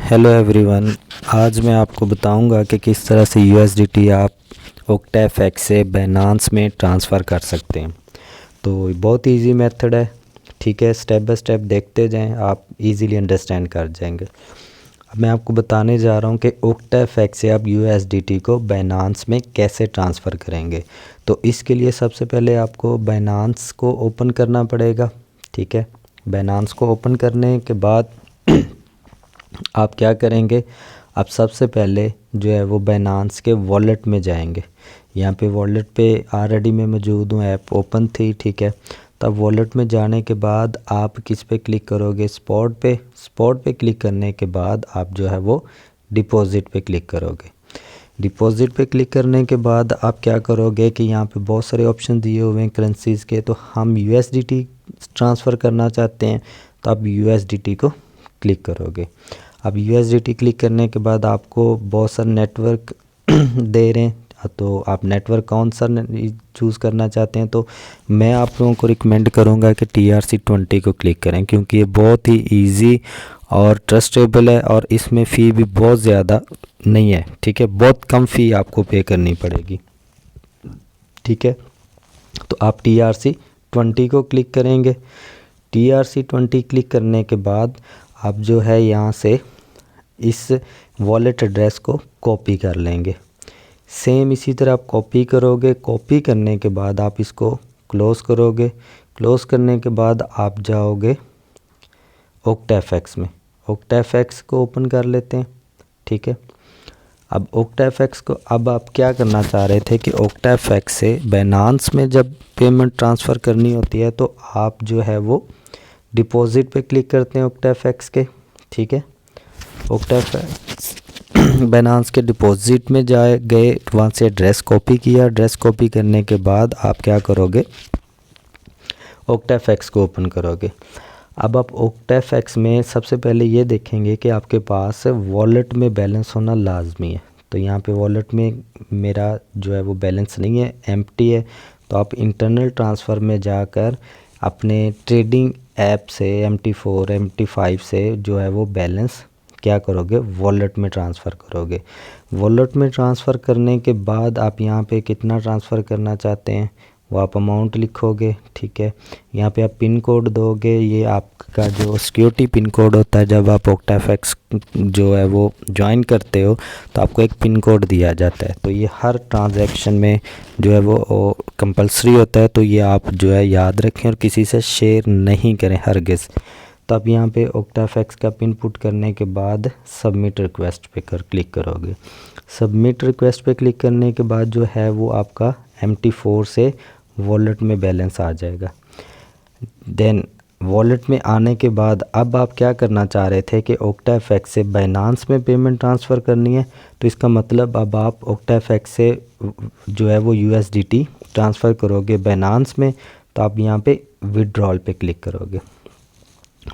Hello everyone. आज मैं आपको बताऊंगा कि किस तरह से यूएसडीटी आप ओक्टाफैक्स से बाइनेंस में ट्रांसफ़र कर सकते हैं। तो बहुत इजी मेथड है, ठीक है। स्टेप बाय स्टेप देखते जाएं, आप इजीली अंडरस्टैंड कर जाएंगे। अब मैं आपको बताने जा रहा हूं कि ओक्टाफैक्स से आप यूएसडीटी को बाइनेंस में कैसे ट्रांसफ़र करेंगे। तो इसके लिए सबसे पहले आपको बाइनेंस को ओपन करना पड़ेगा, ठीक है। बाइनेंस को ओपन करने के बाद आप क्या करेंगे, आप सबसे पहले जो है वो बाइनेंस के वॉलेट में जाएंगे। यहाँ पे वॉलेट पे ऑलरेडी मैं मौजूद हूँ, ऐप ओपन थी, ठीक है। तब वॉलेट में जाने के बाद आप किस पे क्लिक करोगे, स्पॉट पे क्लिक करने के बाद आप जो है वो डिपॉज़िट पे क्लिक करोगे। डिपॉज़िट पे क्लिक करने के बाद आप क्या करोगे कि यहाँ पे बहुत सारे ऑप्शन दिए हुए हैं करेंसीज़ के। तो हम यूएसडीटी ट्रांसफ़र करना चाहते हैं, तो आप यूएसडीटी को क्लिक करोगे। अब यूएसडीटी क्लिक करने के बाद आपको बहुत सारे नेटवर्क दे रहे हैं, तो आप नेटवर्क कौन सा चूज़ करना चाहते हैं। तो मैं आप लोगों को रिकमेंड करूंगा कि TRC20 को क्लिक करें, क्योंकि ये बहुत ही इजी और ट्रस्टेबल है और इसमें फ़ी भी बहुत ज़्यादा नहीं है, ठीक है। बहुत कम फ़ी आपको पे करनी पड़ेगी, ठीक है। तो आप TRC20 को क्लिक करेंगे। TRC20 क्लिक करने के बाद आप जो है यहाँ से इस वॉलेट एड्रेस को कॉपी कर लेंगे। सेम इसी तरह आप कॉपी करोगे। कॉपी करने के बाद आप इसको क्लोज़ करोगे। क्लोज़ करने के बाद आप जाओगे ओक्टाफैक्स में। ओक्टाफैक्स को ओपन कर लेते हैं, ठीक है। अब ओक्टाफैक्स को अब आप क्या करना चाह रहे थे कि ओक्टाफैक्स से बाइनेंस में जब पेमेंट ट्रांसफ़र करनी होती है तो आप जो है वो डिपॉज़िट पे क्लिक करते हैं ओक्टाफैक्स के, ठीक है। ओक्टाफैक्स बाइनेंस के डिपॉज़िट में गए, वहाँ से एड्रेस कॉपी किया। एड्रेस कॉपी करने के बाद आप क्या करोगे, ओक्टाफैक्स को ओपन करोगे। अब आप ओक्टाफैक्स में सबसे पहले ये देखेंगे कि आपके पास वॉलेट में बैलेंस होना लाजमी है। तो यहाँ पे वॉलेट में मेरा जो है वो बैलेंस नहीं है, एम्प्टी है। तो आप इंटरनल ट्रांसफ़र में जाकर अपने ट्रेडिंग ऐप से MT4 MT5 से जो है वो बैलेंस क्या करोगे, वॉलेट में ट्रांसफ़र करोगे। वॉलेट में ट्रांसफ़र करने के बाद आप यहाँ पे कितना ट्रांसफ़र करना चाहते हैं वो आप अमाउंट लिखोगे, ठीक है। यहाँ पे आप पिन कोड दोगे। ये आपका जो सिक्योरिटी पिन कोड होता है, जब आप ओक्टाफैक्स जो है वो ज्वाइन करते हो तो आपको एक पिन कोड दिया जाता है। तो ये हर ट्रांजैक्शन में जो है वो कंपलसरी होता है, तो ये आप जो है याद रखें और किसी से शेयर नहीं करें हरगिज़। तो आप यहाँ पे ओक्टाफैक्स का पिन पुट करने के बाद सबमिट रिक्वेस्ट पे क्लिक करोगे। सबमिट रिक्वेस्ट पे क्लिक करने के बाद जो है वो आपका MT4 से वॉलेट में बैलेंस आ जाएगा। देन वॉलेट में आने के बाद अब आप क्या करना चाह रहे थे कि ओक्टाफैक्स से बाइनेंस में पेमेंट ट्रांसफ़र करनी है। तो इसका मतलब अब आप ओक्टाफैक्स से जो है वो USDT ट्रांसफ़र करोगे बाइनेंस में। तो आप यहाँ पे विड्रॉल पे क्लिक करोगे।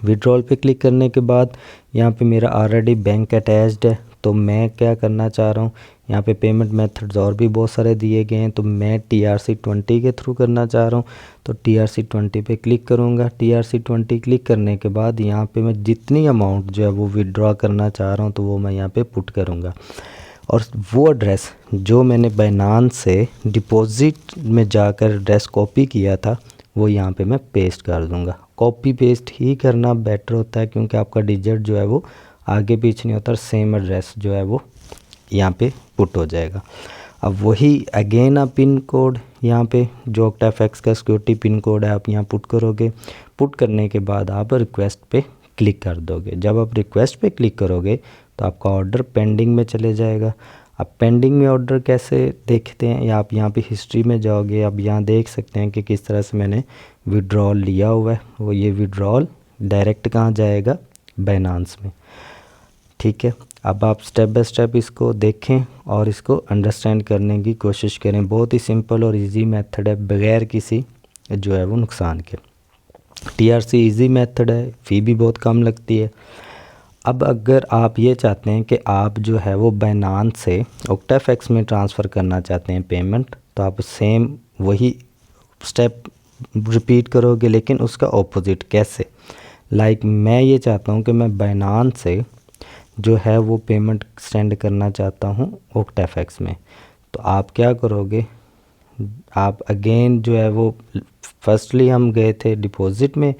विड्रॉल पे क्लिक करने के बाद यहाँ पे मेरा ऑलरेडी बैंक अटैच्ड है, तो मैं क्या करना चाह रहा हूँ, यहाँ पे पेमेंट मेथड्स और भी बहुत सारे दिए गए हैं, तो मैं TRC20 के थ्रू करना चाह रहा हूँ। तो TRC20 पे क्लिक करूँगा। TRC20 क्लिक करने के बाद यहाँ पे मैं जितनी अमाउंट जो है वो विड्रॉ करना चाह रहा हूँ तो वो मैं यहाँ पे पुट करूँगा। और वो एड्रेस जो मैंने बाइनेंस से डिपॉज़िट में जाकर एड्रेस कॉपी किया था वो यहाँ पे मैं पेस्ट कर दूँगा। कॉपी पेस्ट ही करना बेटर होता है, क्योंकि आपका डिजिट जो है वो आगे पीछे नहीं होता, सेम एड्रेस जो है वो यहाँ पे पुट हो जाएगा। अब वही अगेन आप पिन कोड यहाँ पे जो ओक्टाफैक्स का सिक्योरिटी पिन कोड है आप यहाँ पुट करोगे। पुट करने के बाद आप रिक्वेस्ट पे क्लिक कर दोगे। जब आप रिक्वेस्ट पे क्लिक करोगे तो आपका ऑर्डर पेंडिंग में चले जाएगा। अब पेंडिंग में ऑर्डर कैसे देखते हैं, या आप यहाँ पे हिस्ट्री में जाओगे। अब यहाँ देख सकते हैं कि किस तरह से मैंने विड्रॉल लिया हुआ है। वो ये विड्रॉल डायरेक्ट कहाँ जाएगा, बाइनेंस में, ठीक है। अब आप स्टेप बाय स्टेप इसको देखें और इसको अंडरस्टैंड करने की कोशिश करें। बहुत ही सिंपल और इजी मेथड है, बगैर किसी जो है वो नुकसान के। TRC इजी मेथड है, फ़ी भी बहुत कम लगती है। अब अगर आप ये चाहते हैं कि आप जो है वो बाइनेंस से ओक्टाफैक्स में ट्रांसफ़र करना चाहते हैं पेमेंट, तो आप सेम वही स्टेप रिपीट करोगे, लेकिन उसका ऑपोजिट कैसे। लाइक मैं ये चाहता हूँ कि मैं बाइनेंस से जो है वो पेमेंट सेंड करना चाहता हूँ OctaFX में। तो आप क्या करोगे, आप अगेन जो है वो फर्स्टली हम गए थे डिपॉज़िट में,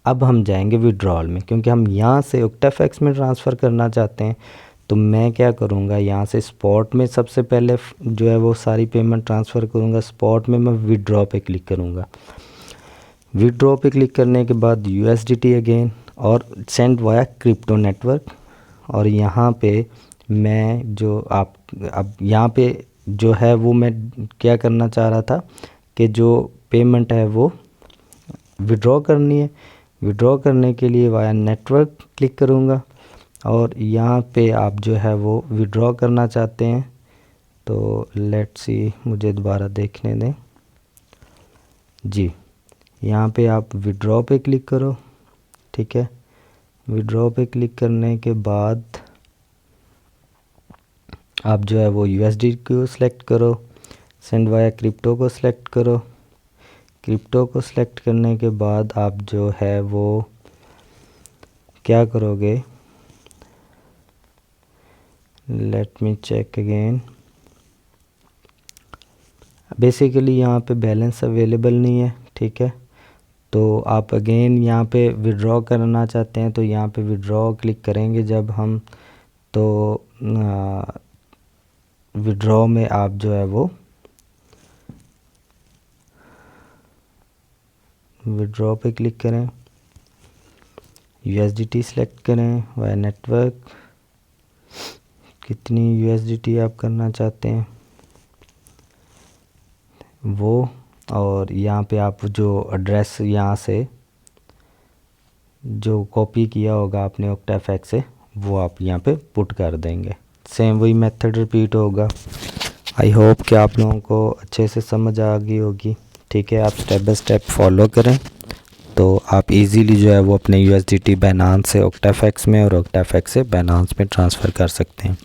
अब हम जाएंगे विड्रॉल में, क्योंकि हम यहाँ से OctaFX में ट्रांसफ़र करना चाहते हैं। तो मैं क्या करूँगा, यहाँ से स्पॉट में सबसे पहले जो है वो सारी पेमेंट ट्रांसफ़र करूँगा। स्पॉट में मैं विड्रॉ पे क्लिक करूँगा। विड्रॉ पे क्लिक करने के बाद USDT अगेन और सेंड वाया क्रिप्टो नेटवर्क। और यहाँ पे मैं जो आप अब यहाँ पे जो है वो मैं क्या करना चाह रहा था कि जो पेमेंट है वो विड्रॉ करनी है। विड्रॉ करने के लिए वाया नेटवर्क क्लिक करूँगा और यहाँ पे आप जो है वो विड्रॉ करना चाहते हैं। तो लेट्स सी, मुझे दोबारा देखने दें जी। यहाँ पे आप विड्रॉ पे क्लिक करो, ठीक है। विड्रॉ पे क्लिक करने के बाद आप जो है वो USD को सिलेक्ट करो, सेंड वाया क्रिप्टो को सिलेक्ट करो। क्रिप्टो को सिलेक्ट करने के बाद आप जो है वो क्या करोगे, let me check again. Basically यहाँ पे बैलेंस अवेलेबल नहीं है, ठीक है। तो आप अगेन यहाँ पे विड्रॉ करना चाहते हैं तो यहाँ पे विड्रॉ क्लिक करेंगे जब हम, तो विड्रॉ में आप जो है वो विड्रॉ पे क्लिक करें, USDT सेलेक्ट करें, वाया नेटवर्क कितनी USDT आप करना चाहते हैं वो, और यहाँ पे आप जो एड्रेस यहाँ से जो कॉपी किया होगा आपने OctaFX से वो आप यहाँ पे पुट कर देंगे। सेम वही मेथड रिपीट होगा। आई होप कि आप लोगों को अच्छे से समझ आ गई होगी, ठीक है। आप स्टेप बाय स्टेप फॉलो करें तो आप इजीली जो है वो अपने USDT बाइनेंस से OctaFX में और OctaFX से बाइनेंस में ट्रांसफ़र कर सकते हैं।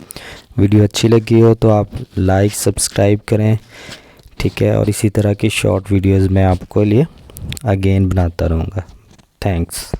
वीडियो अच्छी लगी हो तो आप लाइक सब्सक्राइब करें, ठीक है। और इसी तरह की शॉर्ट वीडियोज़ मैं आपको लिए अगेन बनाता रहूँगा। थैंक्स।